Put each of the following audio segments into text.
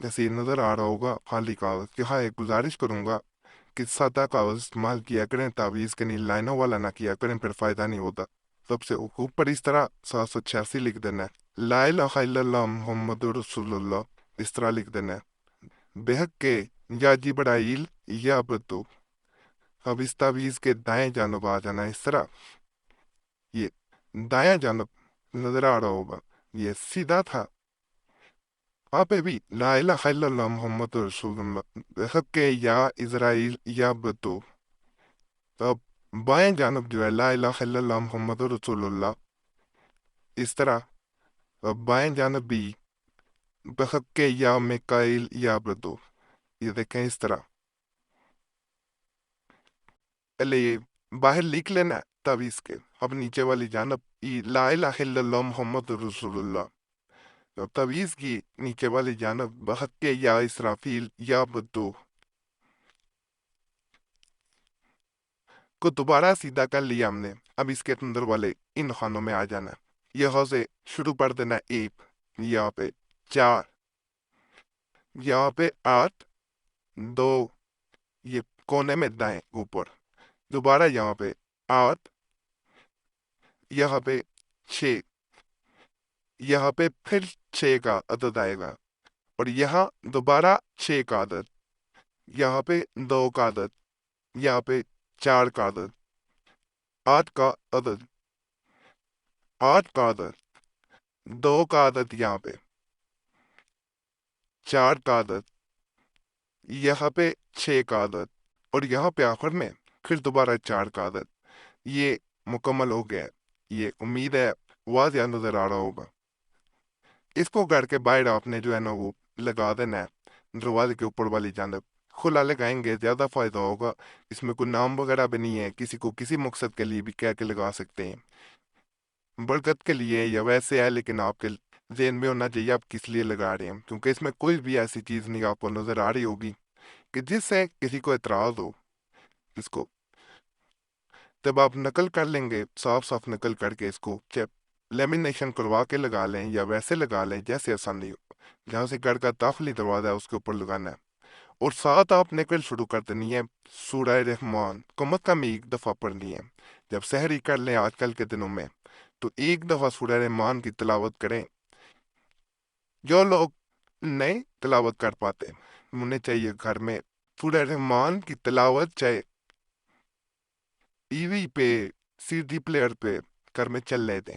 جیسے یہ نظر آ رہا ہوگا خالی کاغذ، یہاں ایک گزارش کروں گا کہ سادہ کاغذ استعمال کیا کریں، تعویذ کے نیل لائنوں والا نہ کیا کریں، پھر فائدہ نہیں ہوتا۔ سب سے اوپر اس طرح 786 لکھ دینا ہے، لا الہ الا اللہ محمد رسول اللہ، اس طرح لکھ دینا ہے۔ بحق کے یا جبرائیل یا بدو، اب اس تعویذ کے دائیں جانب آ جانا ہے، اس طرح یہ دائیں جانب نظر آ رہا ہوگا، یہ سیدھا تھا، وہاں پہ بھی لا الہ الا اللہ محمد رسول اللہ، بحق کے یا اسرائیل یا بدو، اب بائیں جانب جو ہے لا الہ الا اللہ محمد رسول اللہ، اس طرح اب بائیں جانب بھی بحق کے یا میکائیل یا بدو، یہ دیکھیں اس طرح۔ پہلے یہ باہر لکھ لینا ہے تعویذ کے، اب نیچے والی جانب لا الہ الا اللہ محمد رسول اللہ، اب تعویذ کی نیچے والی جانب بحق کے یا اسرافیل یا بدو کو دوبارہ سیدھا کر لیا ہم نے۔ اب اس کے اندر والے ان خانوں میں آ جانا ہے، یہاں سے شروع پڑھ دینا 1، یہاں پہ 4، یہاں پہ 8، 2، یہ کونے میں دائیں اوپر، دوبارہ یہاں پہ 8، یہاں پہ 6، یہاں پہ پھر 6 کا عدد آئے گا، اور یہاں دوبارہ 6 کا عدد، یہاں پہ 2 کا عدد، یہاں پہ 4 کا عدد، 8 کا عدد، 8 کا عدد، 2 کا عدد، یہاں پہ 4 کا عدد، یہاں پہ 6 کا عدد، اور یہاں پہ آخر میں پھر دوبارہ 4 کا عدد۔ یہ مکمل ہو گیا ہے، یہ امید ہے واضح نظر آ رہا ہوگا۔ اس کو کر کے باہر آپ نے جو ہے نا وہ لگا دینا ہے دروازے کے اوپر والی جانب، کھلا لگائیں گے زیادہ فائدہ ہوگا، اس میں کوئی نام وغیرہ بھی نہیں ہے، کسی کو کسی مقصد کے لیے بھی کہہ کے لگا سکتے ہیں، برکت کے لیے یا ویسے ہے، لیکن آپ کے ذہن میں ہونا چاہیے آپ کس لیے لگا رہے ہیں، کیونکہ اس میں کوئی بھی ایسی چیز نہیں آپ کو نظر آ رہی ہوگی کہ جس سے کسی کو اعتراض ہو۔ اس کو جب آپ نقل کر لیں گے، صاف صاف نقل کر کے اس کو لیمینیشن کروا کے لگا لیں یا ویسے لگا لیں جیسے آسانی ہو، جہاں سے گھر کا داخلی دروازہ ہے اس کے اوپر لگانا ہے، اور ساتھ آپ نقل شروع کر دینی ہے سورہ رحمان، کم از کم ایک دفعہ پڑھنی ہے۔ جب سحری کر لیں آج کل کے دنوں میں تو ایک دفعہ سورہ رحمان کی تلاوت کریں۔ جو لوگ نہیں تلاوت کر پاتے انہیں چاہیے گھر میں سورہ رحمان کی تلاوت چاہے ٹی وی پہ، سی ڈی پلیئر پہ گھر میں چل دیں،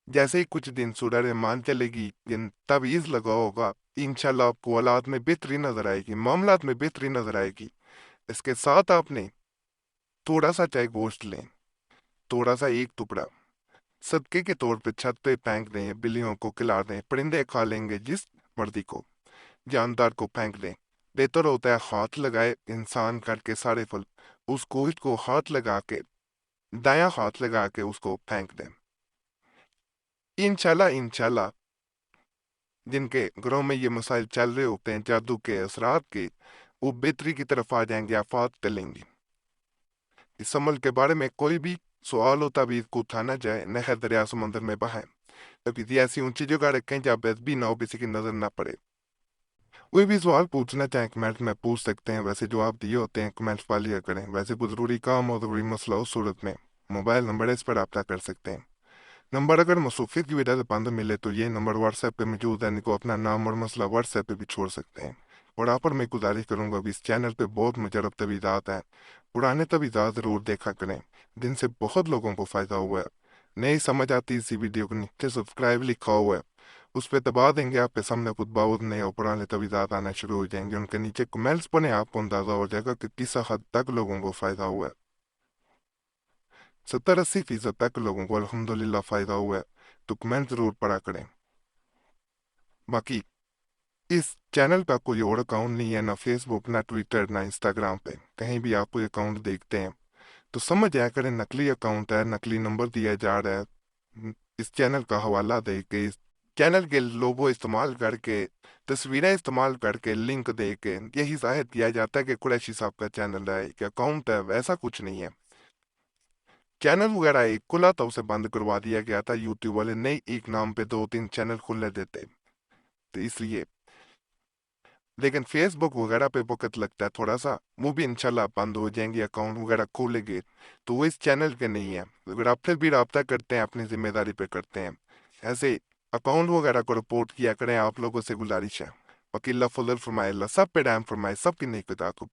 جیسے ہی کچھ دن سورہ رحمان چلے گی، تعویذ لگا ہوگا، انشاءاللہ آپ کو حالات میں بہتری نظر آئے گی، معاملات میں بہتری نظر آئے گی۔ اس کے ساتھ آپ نے تھوڑا سا چاہے گوشت لیں، تھوڑا سا ایک ٹکڑا صدقے کے طور پہ چھت پہ پھینک دیں، بلیوں کو کھلا دیں، پرندے کھا لیں گے، جس مرضی کو جاندار کو پھینک دیں۔ بہتر ہوتا ہے ہاتھ لگائے انسان کر کے سارے پھل، اس گوشت کو ہاتھ لگا کے، دایاں ہاتھ لگا کے اس کو پھینک دیں۔ انشاءاللہ جن کے گھروں میں یہ مسائل چل رہے ہوتے ہیں جادو کے اثرات کے، وہ بہتری کی طرف آ جائیں گے، آفات ٹلیں گی۔ اس عمل کے بارے میں کوئی بھی سوال ہو تعویذ کو اٹھانا جائے، نہر دریا سمندر میں بہائیں، کبھی ایسی اونچی جگہ رکھیں جہاں بھی نہ ہو، کسی کی نظر نہ پڑے۔ کوئی بھی سوال پوچھنا چاہیں کمنٹ میں پوچھ سکتے ہیں، ویسے جواب دیے ہوتے ہیں کمنٹس والی کریں، ویسے کوئی ضروری کام ہو، ضروری مسئلہ ہو، صورت میں موبائل نمبر ہے، اس پر رابطہ کر سکتے ہیں۔ نمبر اگر مصروفیت کی وجہ سے بند ملے تو یہ نمبر واٹس ایپ پہ موجود ہے، ان کو اپنا نام اور مسئلہ واٹس ایپ پہ بھی چھوڑ سکتے ہیں۔ اور آپ پر میں گزارش کروں گا، اس چینل پہ بہت مجرب طویلات ہیں، پرانے طویلات ضرور دیکھا کریں، جن سے بہت لوگوں کو فائدہ ہوا ہے۔ نہیں سمجھ آتی اسی ویڈیو کو نیچے سبسکرائب لکھا ہوا ہے، اس پہ دبا دیں گے، آپ کے سامنے خود بہت نئے اور پرانے طویلات آنا شروع ہو جائیں گے، ان کے نیچے کمنٹس پڑھیں، آپ کو اندازہ ہو جائے گا کہ کس حد تک لوگوں کو فائدہ ہوا ہے۔ 70-80% تک لوگوں کو الحمدللہ فائدہ ہوا ہے، تو کمنٹ ضرور پڑھا کریں۔ باقی اس چینل پہ کوئی اور اکاؤنٹ نہیں ہے، نہ فیس بک، نہ ٹویٹر، نہ انسٹاگرام پہ، کہیں بھی آپ کوئی اکاؤنٹ دیکھتے ہیں تو سمجھ جایا کریں نقلی اکاؤنٹ ہے، نقلی نمبر دیا جا رہا ہے، اس چینل کا حوالہ دے کے، اس چینل کے لوگو استعمال کر کے، تصویریں استعمال کر کے، لنک دے کے یہی ظاہر کیا جاتا ہے کہ قریشی صاحب کا چینل ہے کہ اکاؤنٹ ہے، ویسا کچھ نہیں ہے۔ چینل وغیرہ ایک کھلا تھا، اسے بند کروا دیا گیا تھا، یوٹیوب والے نہیں ایک نام پہ 2-3 چینل کھلنے دیتے، تو اس لیے لیکن فیس بک وغیرہ پہ وقت لگتا ہے تھوڑا سا، وہ بھی انشاءاللہ بند ہو جائیں گے، اکاؤنٹ وغیرہ کھولیں گے تو وہ اس چینل کے نہیں ہیں۔ اگر آپ پھر بھی رابطہ کرتے ہیں اپنی ذمہ داری پہ کرتے ہیں، ایسے اکاؤنٹ وغیرہ کو رپورٹ کیا کریں، آپ لوگوں سے گزارش ہے۔ وکیل اللہ فضل فرمائے، اللہ سب پہ رحم فرمائے، سب کی نیک بتا کو